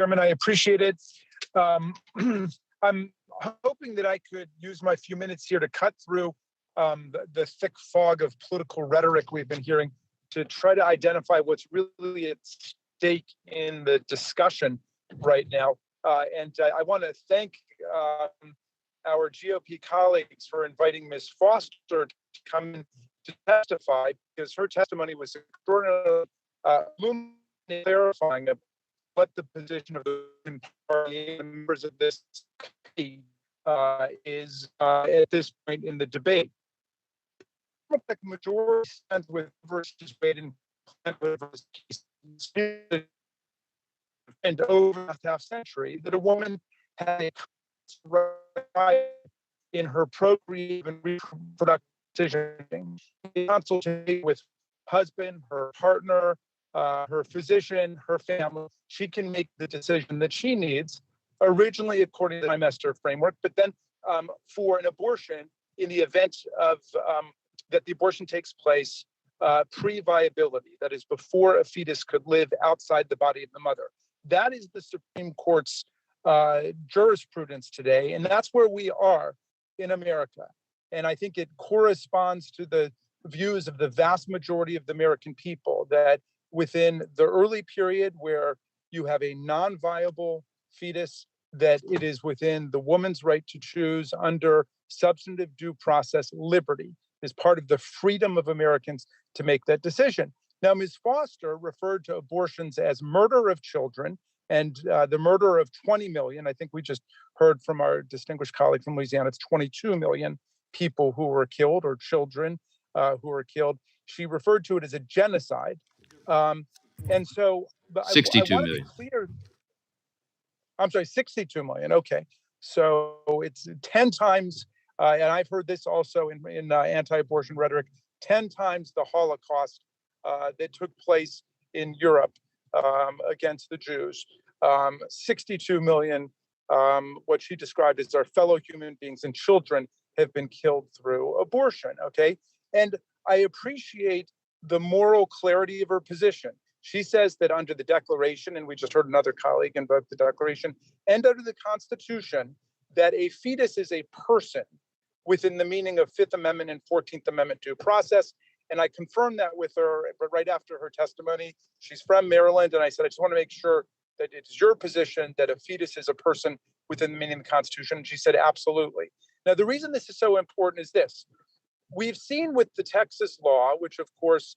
Chairman. I appreciate it. Um, I'm hoping that I could use my few minutes here to cut through the thick fog of political rhetoric we've been hearing to try to identify what's really at stake in the discussion right now. And I want to thank our GOP colleagues for inviting Ms. Foster to come in to testify, because her testimony was extraordinarily clarifying of what the position of the party and members of this committee is at this point in the debate. The majority stands with versus Biden and over a half century that a woman had a right in her procreative and reproductive decision, consultation with husband, her partner, her physician, her family. She can make the decision that she needs, originally according to the trimester framework, but then for an abortion in the event of that the abortion takes place pre-viability, that is before a fetus could live outside the body of the mother. That is the Supreme Court's jurisprudence today, and that's where we are in America. And I think it corresponds to the views of the vast majority of the American people that within the early period where you have a non-viable fetus, that it is within the woman's right to choose under substantive due process liberty, is part of the freedom of Americans to make that decision. Now, Ms. Foster referred to abortions as murder of children and the murder of 20 million. I think we just heard from our distinguished colleague from Louisiana, it's 22 million people who were killed, or children who were killed. She referred to it as a genocide. And so, but 62 I want to million. be clear. I'm sorry, 62 million. Okay. So it's 10 times, and I've heard this also in anti-abortion rhetoric, 10 times the Holocaust that took place in Europe against the Jews. 62 million, what she described as our fellow human beings and children, have been killed through abortion. Okay. And I appreciate the moral clarity of her position. She says that under the Declaration, and we just heard another colleague invoke the Declaration, and under the Constitution, that a fetus is a person within the meaning of Fifth Amendment and 14th Amendment due process. And I confirmed that with her, but right after her testimony, she's from Maryland, and I said, I just want to make sure that it's your position that a fetus is a person within the meaning of the Constitution. And she said, absolutely. Now, the reason this is so important is this. We've seen with the Texas law, which of course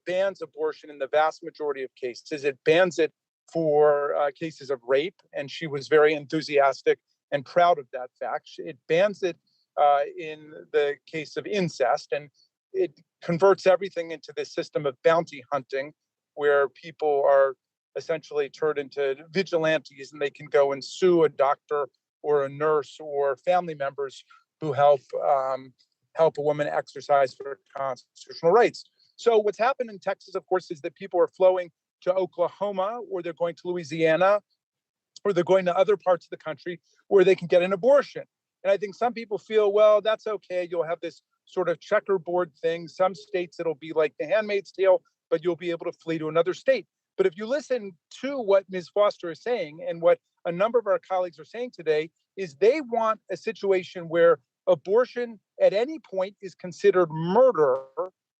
bans abortion in the vast majority of cases. It bans it for cases of rape, and she was very enthusiastic and proud of that fact. It bans it in the case of incest, and it converts everything into this system of bounty hunting, where people are essentially turned into vigilantes, and they can go and sue a doctor or a nurse or family members who help a woman exercise her constitutional rights. So what's happened in Texas, of course, is that people are flowing to Oklahoma, or they're going to Louisiana, or they're going to other parts of the country where they can get an abortion. And I think some people feel, well, that's okay. You'll have this sort of checkerboard thing. Some states, it'll be like The Handmaid's Tale, but you'll be able to flee to another state. But if you listen to what Ms. Foster is saying, and what a number of our colleagues are saying today, is they want a situation where abortion at any point is considered murder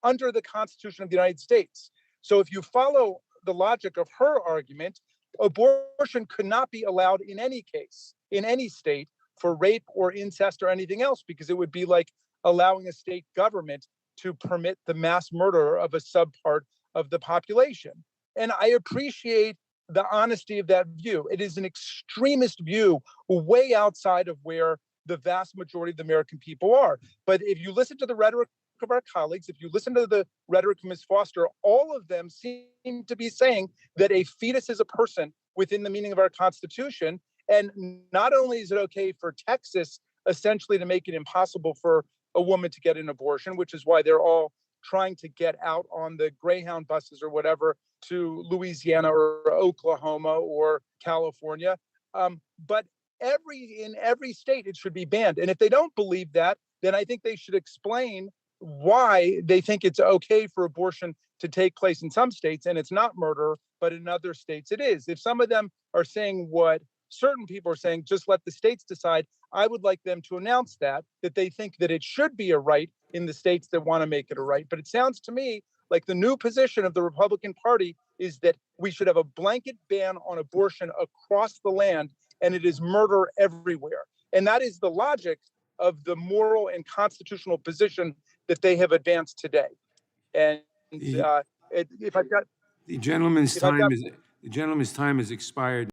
under the Constitution of the United States. So if you follow the logic of her argument, abortion could not be allowed in any case, in any state, for rape or incest or anything else, because it would be like allowing a state government to permit the mass murder of a subpart of the population. And I appreciate the honesty of that view. It is an extremist view, way outside of where the vast majority of the American people are. But if you listen to the rhetoric of our colleagues, if you listen to the rhetoric of Ms. Foster, all of them seem to be saying that a fetus is a person within the meaning of our Constitution. And not only is it okay for Texas essentially to make it impossible for a woman to get an abortion, which is why they're all trying to get out on the Greyhound buses or whatever to Louisiana or Oklahoma or California, but in every state it should be banned. And if they don't believe that, then I think they should explain why they think it's okay for abortion to take place in some states and it's not murder, but in other states it is. If some of them are saying what certain people are saying, just let the states decide. I would like them to announce that they think that it should be a right in the states that want to make it a right. But it sounds to me like the new position of the Republican Party is that we should have a blanket ban on abortion across the land, and it is murder everywhere. And that is the logic of the moral and constitutional position that they have advanced today. And The, if I've got the gentleman's if I've got time is expired.